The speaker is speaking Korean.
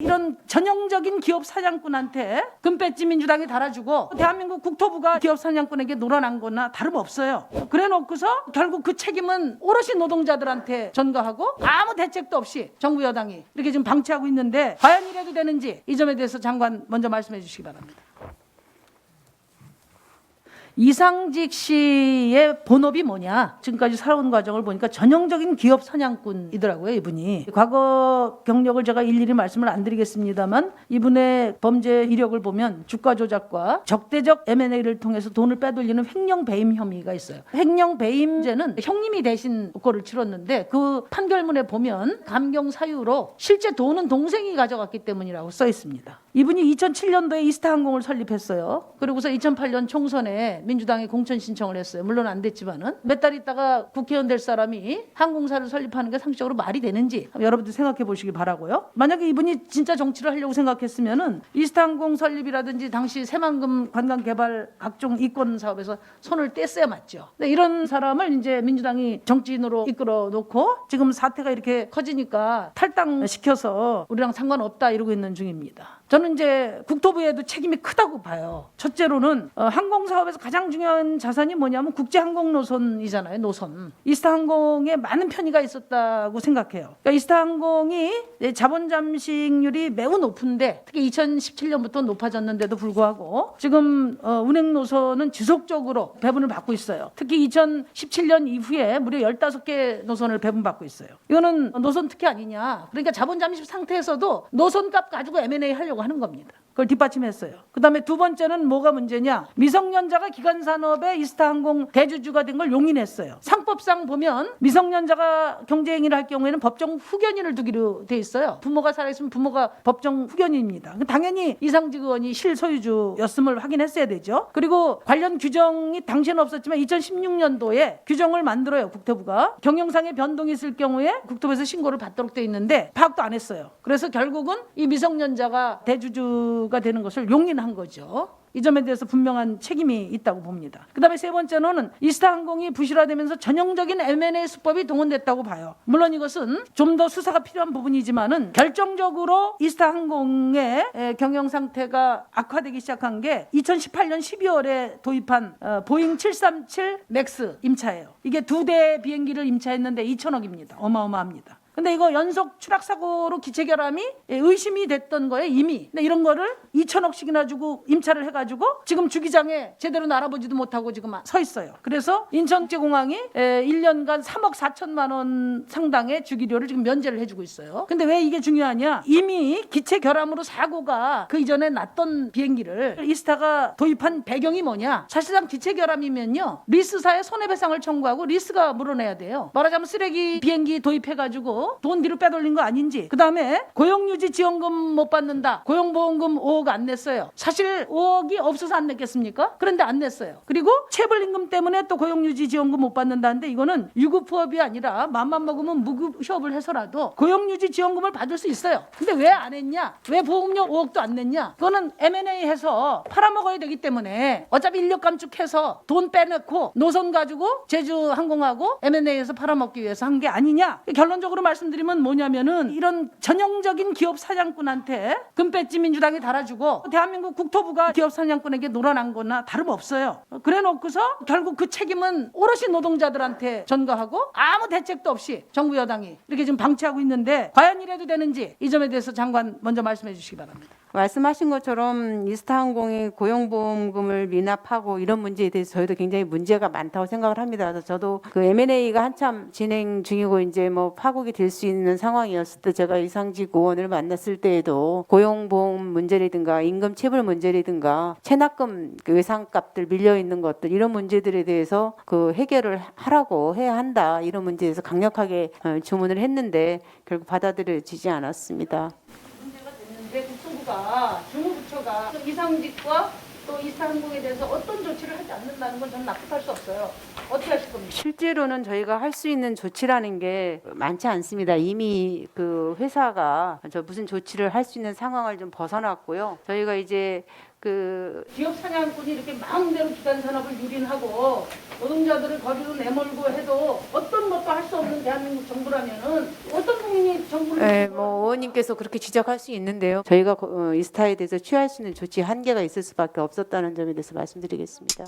이런 전형적인 기업 사냥꾼한테 금배지 민주당이 달아주고 대한민국 국토부가 기업 사냥꾼에게 놀아난 거나 다름없어요. 그래 놓고서 결국 그 책임은 오롯이 노동자들한테 전가하고 아무 대책도 없이 정부 여당이 이렇게 지금 방치하고 있는데 과연 이래도 되는지 이 점에 대해서 장관 먼저 말씀해 주시기 바랍니다. 이상직 씨의 본업이 뭐냐? 지금까지 살아온 과정을 보니까 전형적인 기업 사냥꾼이더라고요, 이분이. 과거 경력을 제가 일일이 말씀을 안 드리겠습니다만 이분의 범죄 이력을 보면 주가 조작과 적대적 M&A를 통해서 돈을 빼돌리는 횡령 배임 혐의가 있어요. 횡령 배임죄는 형님이 대신 고를 치렀는데 그 판결문에 보면 감경 사유로 실제 돈은 동생이 가져갔기 때문이라고 써 있습니다. 이분이 2007년도에 이스타항공을 설립했어요. 그리고서 2008년 총선에 민주당에 공천 신청을 했어요. 물론 안 됐지만은 몇 달 있다가 국회의원 될 사람이 항공사를 설립하는 게 상식적으로 말이 되는지 여러분들 생각해 보시기 바라고요. 만약에 이분이 진짜 정치를 하려고 생각했으면은 이스타항공 설립이라든지 당시 새만금 관광개발 각종 이권 사업에서 손을 뗐어야 맞죠. 근데 이런 사람을 이제 민주당이 정치인으로 이끌어 놓고 지금 사태가 이렇게 커지니까 탈당시켜서 우리랑 상관없다 이러고 있는 중입니다. 저는 이제 국토부에도 책임이 크다고 봐요. 첫째로는 항공사업에서 가장 중요한 자산이 뭐냐면 국제항공노선이잖아요. 노선. 이스타항공에 많은 편의가 있었다고 생각해요. 그러니까 이스타항공이 자본 잠식률이 매우 높은데 특히 2017년부터 높아졌는데도 불구하고 지금 운행 노선은 지속적으로 배분을 받고 있어요. 특히 2017년 이후에 무려 15개 노선을 배분받고 있어요. 이거는 노선 특혜 아니냐. 그러니까 자본 잠식 상태에서도 노선값 가지고 M&A 하려고 하는 겁니다. 그걸 뒷받침했어요. 그다음에 두 번째는 뭐가 문제냐? 미성년자가 기관산업의 이스타항공 대주주가 된 걸 용인했어요. 상법상 보면 미성년자가 경제행위를 할 경우에는 법정 후견인을 두기로 돼 있어요. 부모가 살아있으면 부모가 법정 후견인입니다. 당연히 이상직 의원이 실소유주였음을 확인했어야 되죠. 그리고 관련 규정이 당시에는 없었지만 2016년도에 규정을 만들어요. 국토부가. 경영상의 변동이 있을 경우에 국토부에서 신고를 받도록 돼 있는데 파악도 안 했어요. 그래서 결국은 이 미성년자가 대주주가 되는 것을 용인한 거죠. 이 점에 대해서 분명한 책임이 있다고 봅니다. 그다음에 세 번째로는 이스타항공이 부실화되면서 전형적인 M&A 수법이 동원됐다고 봐요. 물론 이것은 좀 더 수사가 필요한 부분이지만은 결정적으로 이스타항공의 경영 상태가 악화되기 시작한 게 2018년 12월에 도입한 보잉 737 맥스 임차예요. 이게 2대 비행기를 임차했는데 2천억입니다. 어마어마합니다. 근데 이거 연속 추락 사고로 기체 결함이 의심이 됐던 거예요, 이미. 근데 이런 거를 2천억씩이나 주고 임차를 해가지고 지금 주기장에 제대로 알아보지도 못하고 지금 서 있어요. 그래서 인천국제공항이 1년간 3억 4천만 원 상당의 주기료를 지금 면제를 해주고 있어요. 근데 왜 이게 중요하냐? 이미 기체 결함으로 사고가 그 이전에 났던 비행기를 이스타가 도입한 배경이 뭐냐? 사실상 기체 결함이면요, 리스사에 손해배상을 청구하고 리스가 물어내야 돼요. 말하자면 쓰레기 비행기 도입해가지고 돈 뒤로 빼돌린 거 아닌지. 그다음에 고용유지 지원금 못 받는다. 고용보험금 5억 안 냈어요. 사실 5억이 없어서 안 냈겠습니까? 그런데 안 냈어요. 그리고 체불임금 때문에 또 고용유지 지원금 못 받는다는데 이거는 유급휴업이 아니라 맘만 먹으면 무급휴업을 해서라도 고용유지 지원금을 받을 수 있어요. 근데 왜 안 했냐? 왜 보험료 5억도 안 냈냐? 그거는 M&A 해서 팔아먹어야 되기 때문에 어차피 인력 감축해서 돈 빼놓고 노선 가지고 제주항공하고 M&A에서 팔아먹기 위해서 한 게 아니냐? 결론적으로 말씀드리면 뭐냐면은 이런 전형적인 기업 사냥꾼한테 금배지 민주당이 달아주고 대한민국 국토부가 기업 사냥꾼에게 놀아난 거나 다름없어요. 그래 놓고서 결국 그 책임은 오롯이 노동자들한테 전가하고 아무 대책도 없이 정부 여당이 이렇게 지금 방치하고 있는데 과연 이래도 되는지 이 점에 대해서 장관 먼저 말씀해 주시기 바랍니다. 말씀하신 것처럼 이스타항공이 고용보험금을 미납하고 이런 문제에 대해서 저희도 굉장히 문제가 많다고 생각을 합니다. 그래서 저도 그 M&A가 한참 진행 중이고 이제 뭐 파국이 될 수 있는 상황이었을 때 제가 이상직 의원을 만났을 때에도 고용보험 문제라든가 임금 체불 문제라든가 체납금 그 외상값들 밀려 있는 것들 이런 문제들에 대해서 그 해결을 하라고 해야 한다 이런 문제에 대해서 강력하게 주문을 했는데 결국 받아들여지지 않았습니다. 문제가 됐는데 국토부가 주무부처가 이상직과 또 이스타항공에 대해서 어떤 조치를 하지 않는다는 건 저는 납득할 수 없어요. 어떻게 하실 겁니까? 실제로는 저희가 할 수 있는 조치라는 게 많지 않습니다. 이미 그 회사가 저 무슨 조치를 할 수 있는 상황을 좀 벗어났고요. 저희가 이제 그 기업 사냥꾼이 이렇게 마음대로 기간 산업을 유린하고 노동자들을 거리로 내몰고 해도 어떤 것도 할 수 없는 대한민국 정부라면은 어떤 국민이 정부를 네, 뭐 의원님께서 그렇게 지적할 수 있는데요. 저희가 이스타에 대해서 취할 수 있는 조치 한계가 있을 수밖에 없었다는 점에 대해서 말씀드리겠습니다.